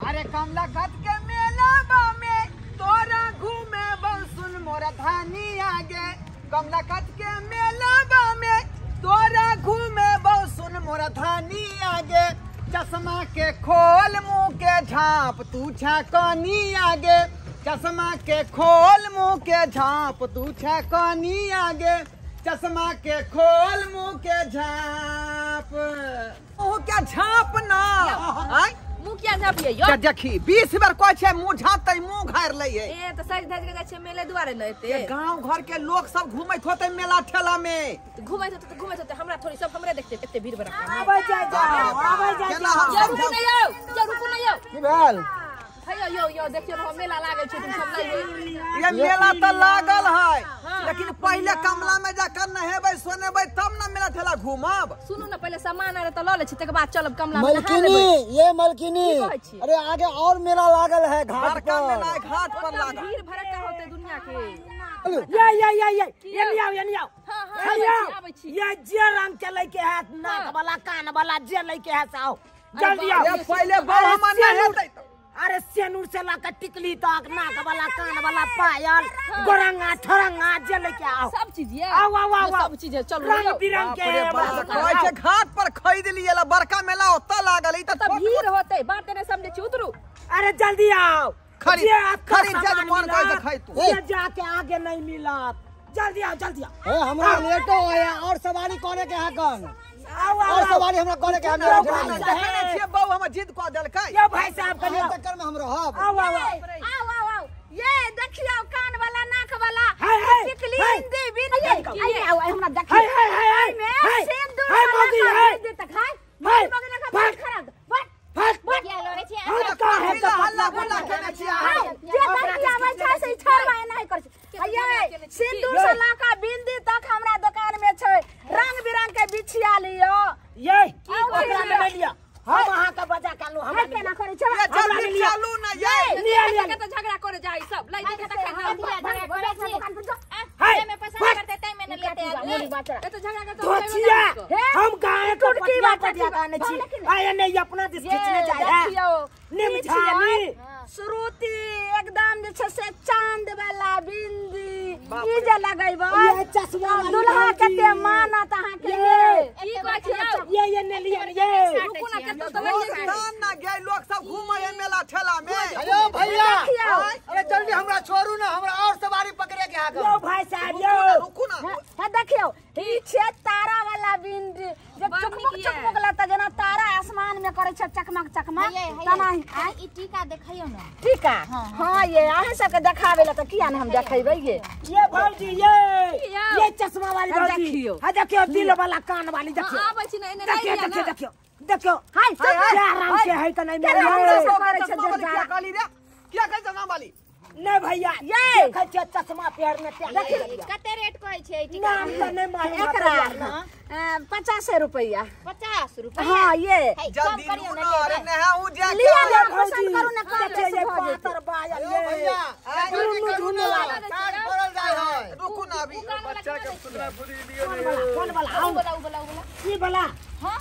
अरे कमला खत के मेला में तोरा घूमे सुन मोरा धानी आगे। कमला खत के मेला में तोरा घूमे सुन मोरा धानी आगे। चश्मा के खोल मुँह के झाँप तू छकनी आगे। चश्मा के खोल मुँह के झाँप तू छकनी आगे। चश्मा के खोल मुँह के झाँप मुँह के झाँप ना मुँह क्या झाँपिए यो देखी 20 बार कहै छै मुँह झाँपतै मुँह घार लइए। ए त सज धज के जाय छै मेले दुआरे न एते गांव घर के लोग सब घुमैत होतै मेला ठेला में। घुमैत होतै हमरा थोड़ी सब हमरे देखते एते भीड़ भड़का आबै जाय यो रुकु न यो की भेल यो देखियो न मेला लागल छै तुम सब नहीं ये मेला त लागल है लेकिन पहले कमला में जाकर नहेबै सोनेबै तब न मेला ठेला घूमब। सुनू न पहले सामान आरे त ल ले छी तके बाद चलब कमला में मलकिनी ये मलकिनी अरे आगे और मेला लागल है घाट का पर। मेला घाट पर लागल भीड़ भड़का होते दुनिया के। ये नहीं आओ आबै छी ये जे रंग के लेके है नाक वाला कान वाला जे लेके है आओ जल्दी आओ। ये पहले बाल हम नहेतै अरे सेनूर से लाकर टिकली तक नाक वाला कान वाला पायल गोरंगा ठरंगा जे लेके आओ सब चीज ये आओ आओ आओ सब चीज है चलो रंग बिरंग के कहै छै घाट पर खरीद लिए ला बड़का मेला ओता लागल ई त भीड़ होते बात ने समझे छी उतरू। अरे जल्दी आओ खरीद जा मन कहै छै खाइ तू ये जाके आगे नहीं मिलत जल्दी आओ हमरा लेटो है और सवारी करे के है कौन और सवारी हमरा करे के देखे छियै बहु हम जिद क देलकै ये भाई साहब कने चक्कर में हम रहब। आओ ये देखियो कान वाला नाक वाला टिकली हिंदी बिंदी आओ हमरा देखिए में सिंदूर लगा दे तक हाय मोर बगने का बात खराब बट क्या लगे छी हल्ला गुल्ला केने छियै जे देखियो आबै छै से छोड़बा नहीं कर छै सिंदूर से लाका बिंदी तक हमरा दुकान में छै रंग बिरंग के बिछिया लियो ये ओकरा ले लिया हम वहां का बजा कालू हम केना करे छै ये जल्दी चालू ना ये लिया के तो झगड़ा करे जाई सब लै के तक हाय में पसंद करते तै में न लेते आदमी ए तो झगड़ा के तो हम गाय को टुटकी बात दियाने छी आय नहीं अपना दिस खींचने जाए है निमझानी श्रुति एकदम जे छै से चांद वाला बिंदी ई जे लगैबो ये चश्मा दुल्हा कते मानत अहाँ के ई कहै ये ने लिया ये रुकू ना कतो तो लइए दान ना गए लोग सब घूमै है मेला ठेला में। हेलो भैया अरे जल्दी हमरा छोड़ू ना हमरा और सवारी पकड़े के आगे यो भाई साहब यो रुकू ना है देखियो ई छै तारा वाला बिंदी जे चकमक लगता जना तारा आसमान में करे छै चकमक तना ई टीका देखियो ना टीका हां ये अहाँ सब के देखावे ला त किया न हम देखेबै ये भौजी ये चश्मा वाली भौजी हां देखियो दिल वाला कान वाली देखियो आबै छी ने एने देखियो हाय क्या रंग के है त नहीं काली रे क्या कहै छ नाम वाली नहीं भैया ये देखै चश्मा पैर में क्या कते रेट कहै छै ई टीका नाम त नहीं मालूम एकरा 50 रुपया 50 रुपया हां ये जल्दी ना अरे नहाऊ जा लिया ले पसंद करू ना देखिए ये पातर बाया ये भैया झुन्नू झुन्नू वाला काट पड़ल जाय है रुकू ना अभी बच्चा के सुतरा फुरी दियो कौन वाला बोला ई वाला हां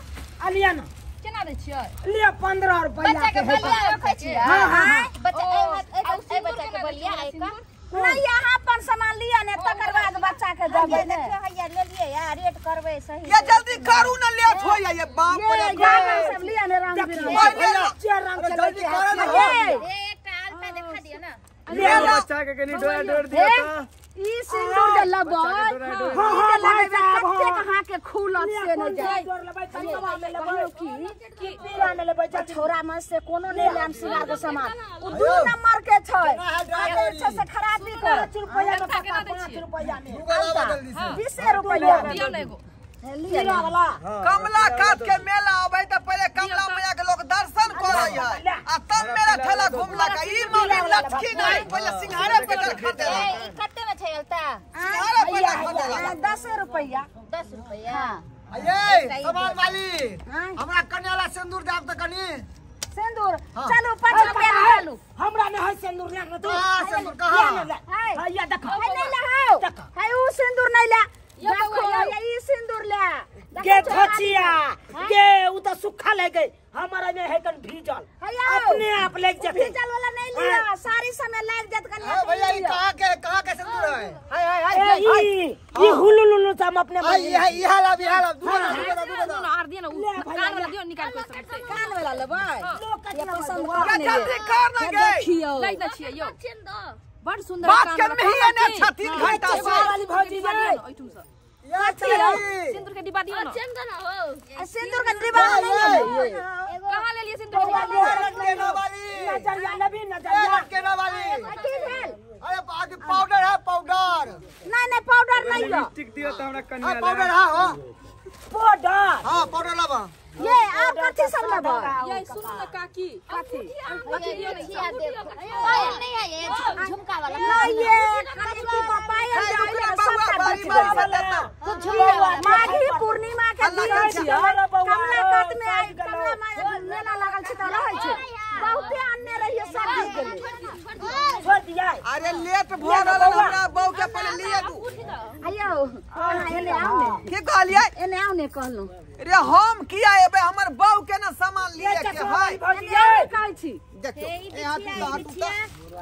अलिया ना केना दै छियै लिया 15 रुपया बच्चा के बलिया रखै छी हां बच्चा ए बच्चा के बलिया एक नहीं यहाँ अपन सामान लिया ने तकर बाद बच्चा के देबै ने देखियो हैया ले लिए यार रेट करबै सही ये जल्दी करू ना ले हो ये बाप रे गाना सब लिया ने रंग बिरंग भैया चार रंग के जल्दी करो ना एकटा आलता देखा दियो ना ले बच्चा के कनी डोर दियो त ई सिंदूर जे लबो हां भाई साहब कते कहां के खुलत से न जाय जोर लेबै चंदवा में लेबै की पीरा में लेबै छोरा में से कोनो नहीं लेम सिंगार के सामान उ 2 नंबर के छै अच्छा से खराबी कर 5 रुपया में 5 रुपया में 20 रुपया दियो ना एगो लीला वाला कमला काट के मेला आबै त पहले कमला मैया के लोग दर्शन करे है आ तब मेला ठेला घुमला का ई मामला लटकी नहीं पहले सिंघारे पेटर खरीदे ई कते में छै अलता सिंघारे पेटर खरीदे 10 रुपया 10 रुपया ये सामान वाली हमरा कन्याला सिंदूर दाब त कनी सिंदूर चलो 5 रुपया चलो हमरा ने है सिंदूर ले ना तू सिंदूर कहां हां ये देखो नहीं लगाओ है उ सिंदूर नहीं ले देखो ये सिंदूर ले के धोचिया के उ त सुखा ले गई हमारा में है कन भीजल अपने आप ले लाग जाते चल वाला नहीं लिया सारी समय लाग जात कर हां भैया ये कहां के सिंदूर है हाय हाय हाय ये हुलुलुलु हम अपने हाय ये हाल दू आर दियो ना कान वाला दियो निकाल के कान वाला लेबै ये पसंद कर नहीं जल्दी कर ना गए देखियो लै न छियै यो बड़ सुंदर बात कर में ही ने 3 घंटा से वाली भौजी रे ओइठुम से ये चली सिंदूर के डिब्बा दियो ना सिंदूर का डिब्बा नहीं है कहां ले लिए सिंदूर के डिब्बा के ना वाली नजरिया नबी नजरिया के ना वाली की भेल अरे बाकी पाउडर है पाउडर नहीं पाउडर नहीं है दियो त हमरा कन्या पाउडर हां पाउडर हां पाउडर लावा ये आप कथी सब लेबै ये सुन ना काकी कथी नहीं है ये झुमका वाला नहीं ये कथी की पापाया जाइए माघी पूर्णिमा के दिन छियै कमला काट में आई कमला मेला लागल छै त रहै छै बहुते अन्य रहिए सब दी गेलै छोड़ दिया अरे लेट भ रहल हमरा बहू के पहले लिए दू आयो एने आओ ने की कहलिए एने आओ ने कहलौ रे हम किया एबे हमर बहू के ना सामान लिए के हाय एने आओ कहै छी देखियो ए हाथ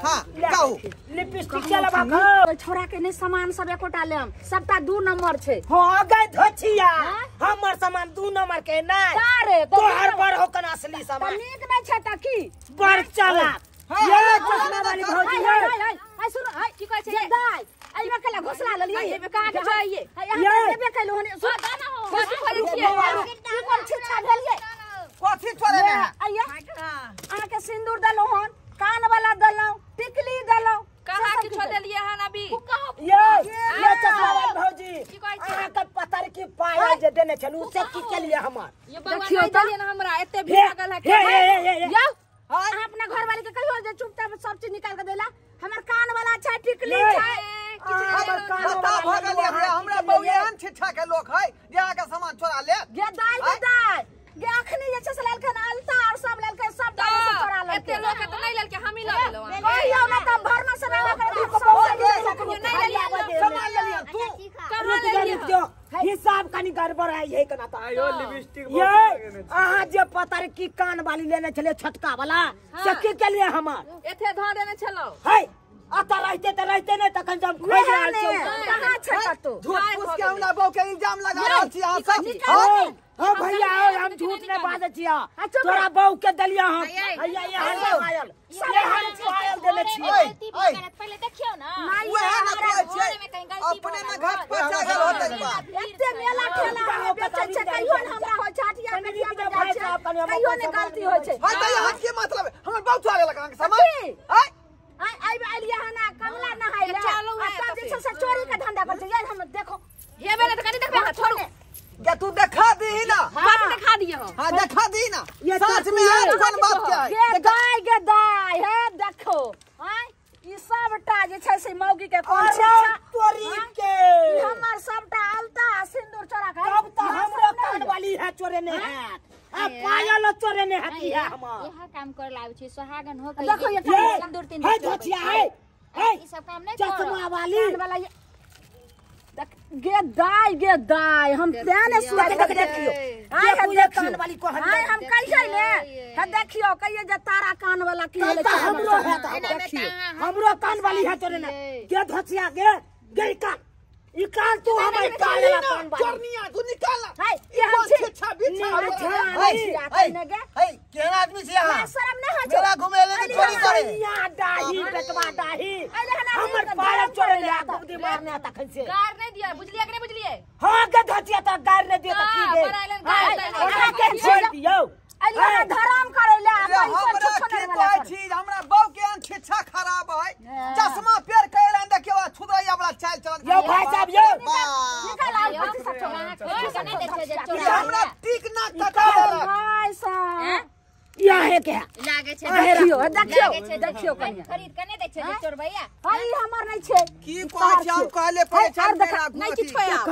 हां कहू लिपस्टिक चला बा छोरा के ने सामान सब एकोटा लेम सबटा 2 नंबर छै हां गए धोछिया हमर सामान 2 नंबर के नहीं तारे तोहर पर होकन असली सामान नीक नहीं छै त की बड़ चला ये चश्मा वाली भौजी है हाय सुन हाय की कहै छै दाई आइबे कला घोसला ल लिए एबे कहां के चाहिए ये एबे कइलो हने सुन दाना हो कथी करै छियै कोन छिछा देलिए कथी छोरे में आइए अहाँ के सिंदूर दलो हन कान वाला दलो टिकली दलो कहां के छ देलिए हन अभी ये चश्मा वाली भौजी अहाँ के पतर की पायल जे देने छलु से की के लिए हमर ये बउआ नहीं देलिए ना हमरा एते भी लागल है के यो अहाँ अपना घर वाले के कहियो जे चुपचाप सब चीज निकाल के देला हमर कान वाला छै टिकली छै हमर कान बता भगल हमरा बहू एहन छिछा के लोग है जे आके सामान चोरा ले गे दाई गे अखनी जे छै से ललखन अलता और सब ललखन सब दाई से चोरा ले एते लोग के त नहीं लेल के हम ही ल लेलो कहियो ना त भर में से रहा कर सामान ले लिया तू करो ले लिए हिसाब कनी गड़बड़ है यही कना त आयो लिपस्टिक ये अहाँ जे पतर की कान वाली लेने छले छटका वाला से की के लिए हमर एथे ध देने छलो है अत रहते नहीं तखन जब खोज रहल छी कहां छै कतो झूठ फूस के हमरा बहू के इल्जाम लगा रहल छी अहाँ सब हां भैया हम झूठ नहीं बाजै छिया तोरा बहू के दलिया हम भैया ये हर पायल ये हर पायल देले छी पहले देखियो ना वह ना कहै छै अपने में घाट पचा गेल होतै बा एते मेला ठेला बेचै छै कहियो न हमरा हो छाटिया बेटिया के जाइ छै कहियो ने गलती होइ छै हां त यहाँ के मतलब हमर बहू चोरा लेलक अहाँ के सामान आई आइलिया हना कमला नहाय ले आता जे छै से चोरी के धंधा कर छै यार हम देखो ये बेले त कनी देखबे छोड़ू क्या तू दिखा दी ना बात दिखा दिए हो हां दिखा दी ना सच में आज कौन बात क्या है गे दाई हे देखो हां ई सबटा जे छै से मौगी के कोन छै तोरी के हमर सबटा अलता सिंदूर चोरा के तब त हमरो कान वाली है चोरे ने है आ पायल चोरे ने हती है हमर यह काम कर लाउ छी सुहागन हो के देखो ये सिंदूर तीन है धोछिया है ई सब काम नहीं चश्मा वाली वाला गे दाई हम तेने सुन के देखियो आय हम कान वाली को आय हम कैसे ले है देखियो कहिए जे तारा कान वाला की होले छै हमरो है देखियो हमरो कान वाली है तोरे ने के धोछिया गे का ई कान तू हमर कान वाला कान वाली चोरनिया तू निकाल हाय ये हम छी छा बिछा ने गे हे केना आदमी छी अहाँ शर्म नहीं हो मेरा घुमेले के चोरी करे या दाही बेटवा दाही हमर पायल चोरे ले बुद्धि मारने तखन से गार नहीं दिया बुझलिए कि नहीं बुझलिए हां के धोछिया त गार ने दियो त की दे गार के छोड़ दियो अलिया धराम करे ले हमरा के कहै छी हमरा बहू के अन छिछा खराब है चश्मा पेर के एलन देखियो छुदैया वाला चाल चलन यो भाई साहब यो निकाल आ सब छोड़ा नहीं देखे जे ये हमरा टिक ना कटा देलक भाई साहब या है के लागे छे देखियो कनिया खरीद के नहीं देखे जे चोर भैया हई हमर नहीं छै की कहै छी हम कहले पहचान देखा नहीं किछ होया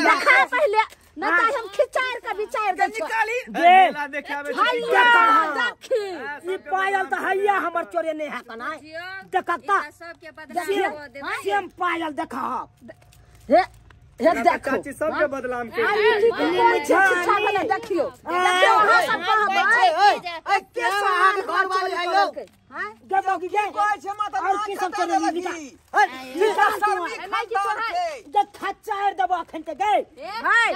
देखा पहले न त हम खिचार के विचार दे निकाली मेला देखाबे हैया देखी ई पायल त हैया हमर चोरे नहीं है कना देखता सब के बदला सेम पायल देखा हे हे देखो चाची सबके बदलाम के छिछा वाला देखियो अहाँ सब कहबै के सोहाग घर वाले है लोग हां देखो कि कोई छे माता और की सब चले जब खच्चा है दबा खन के गए अहाँ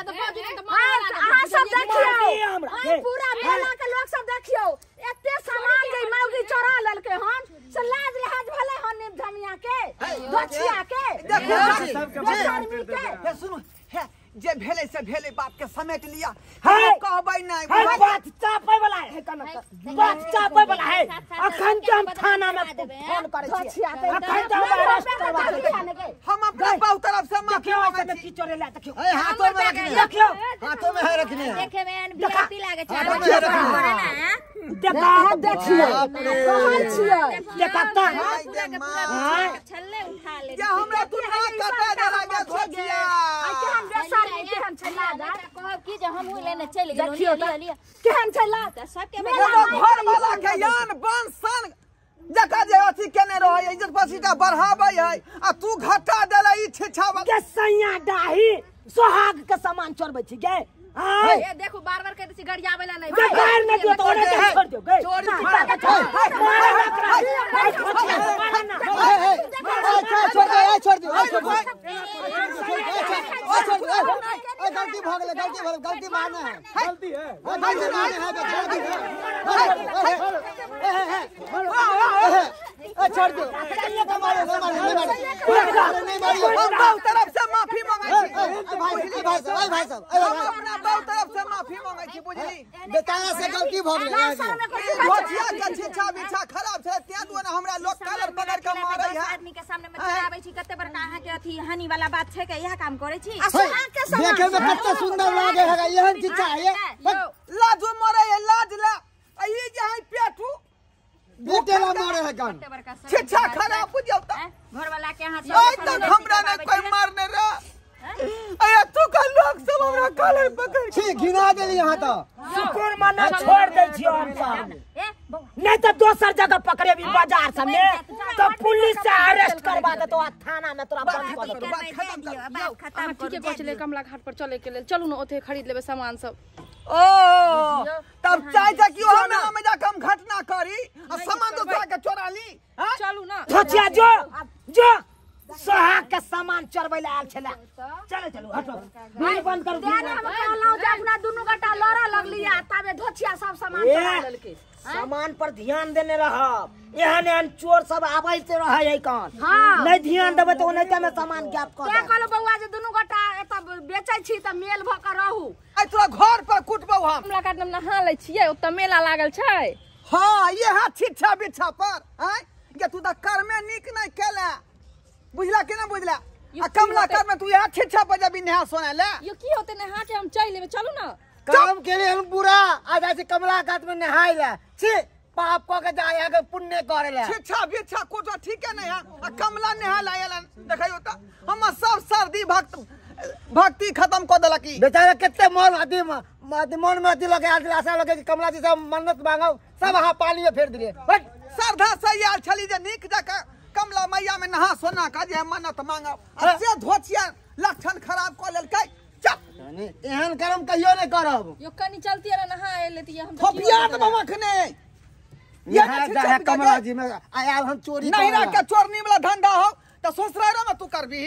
सब देखियो पूरा मेला के लोग सब देखियो एते सामान जे मौगी चोरा लेलके हन से लाज लिहाज भले हन धमिया के धोछिया के ये सुनो है जे भेले से भेले बात के समेट लिया है कहबै नहीं बात चापे वाला है बात चापे वाला है अखन के हम थाना में फोन करे छी अखन के हम अरेस्ट करवा देंगे हम अपना बहु तरफ से माफी देखियो मांगे ऐसे छी की चोरे ले देखियो हाथों में रखने देखियो हाथों में है रखने देखे में वीआईपी लागे छै देखा देखियो कहै छियै देखता छल्ले उठा ले ये हमरा तू ना कटा दे लगे खोजिया केहन बेसार केहन छला कहब की जे हमहू लेने चल गेलौ देखियो लिया केहन छला सबके एगो घर वाला के यान बंसन जका जे अथी केने रहे इज्जत पसीटा बढ़ाबै है आ तू घटा देले ई छिछावा के सैया डाही सोहाग के सामान चोरबै छी गे हां ए देखो बार-बार कहते छी गाड़ी आवेला नहीं बेकार में दियो तो ओने छोड़ दियो गे चोरी छोड़ दियो गलती भाग ले गलती मारना है गलती है छोड़ दो तरफ से माफी मांगे भाई साहब अपना बहुत तरफ से माफी मांगे छी बुझली बेचारा से गलती भ गेलै धोतिया के छिछा बिछा खराब छै त्या दुआरे हमरा लोग कलर पकड़ के मारै है आदमी के सामने में चलाबै छी कते बड़का अहाँ के अथी हानि वाला बात छै के यह काम करे छी देखे में कते सुंदर लागे है एहन छिछा है लाजो मरे है लाज ला ई जे है पेटू बेटेला मारे है कान छिछा खराब बुझौ त घर वाला के हाथ आज तक हमरा ने कोई मारने रे अया तू का लोग सब हमरा कलर पकड़ छी घिना देली यहां त सुकुर मना छोड़ दे छियो हम सब नहीं तो दोसर जगह पकड़े भी बाजार सब में तो पुलिस से अरेस्ट करवा दे तो थाना में तोरा बंद कर दे खत्म ठीक है चले कमला घाट पर चले के लेल चलू ना ओथे खरीद लेबे सामान सब ओ तब चाहे था कि हम में जाके हम घटना करी और सामान तो के चोरा ली हां चलू ना धोतिया जो सोहाग के सामान चोरबै ले आल छला चलो हटो भीड़ बंद कर दियो हम कहलौ जे अपना दुनु गटा लड़ा लगलिया तबे धोछिया सब सामान चोरा लेलके सामान पर ध्यान देने रहब एहन चोर सब आबै से रहै है कान हां नहीं ध्यान देबै तो ओनैते में सामान गैप कर क्या कहलो बौआ जे दुनु गटा एत बेचै छी त मेल भ के रहू आई तोरा घर पर कुटबौ हम कमला घाट में नहा ले छियै ओतऽ मेला लागल छै हां ये हाथ छिछा बिछा पर हैं के तू त कर में निक नहीं केला बुझला कि ना बुझला आ कमला कर में तू यहाँ छिछा पर जब नहा सोने ले यो की होते नहा के हम चल लेबे चलू ना काम के लिए हम बुरा आ जाय से कमला घाट में नहाय ले छी पाप को के जाय के पुण्य करे ले छिछा बिछा कोटा ठीक है नहीं आ कमला नहा लायला देखै होता हम सब सर्दी भक्ति खत्म कर देला की बेचारा कितने मन आदमी मन में अथी लगे आशा लगे कि कमला जी से मन्नत मांगो सब हां पानी में फेर दिए श्रद्धा से यार छली जे निक जका कमला मैया में नहा सोना का जे मन्नत मांगो से धोतिया लक्षण खराब कर लेलकै चल एहन कर्म कहियो नहीं करब यो कनी चलती रे नहा लेती हम तो थोपिया त बमखने ये है कमला जी में आया हम चोरी नहीं रा के चोरनी वाला धंधा हो त ससुरारा में तू करबी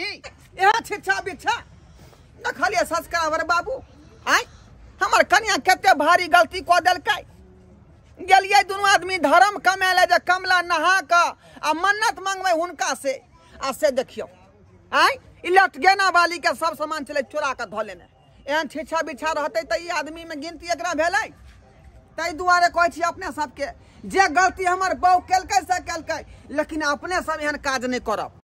यहां छिछा बिछा न खाली संस्कार बाबू आय हमर कन्या कते भारी गलती क देलकै गेलियै दुनू आदमी धर्म कमाले जे कमला नहा के आ मन्नत मांगबै हुनका से आ से देखियो आय ई लटगेना वाली के सब सामान चले चोरा के ध लेने एहन छिछा बिछा रहते त ई आदमी में गिनती एकरा भेलै तै दुआरे कहै छी अपने सबके जे गलती हमर बहू केलकै से केलकै लेकिन अपने सब एहन काज नहीं करब।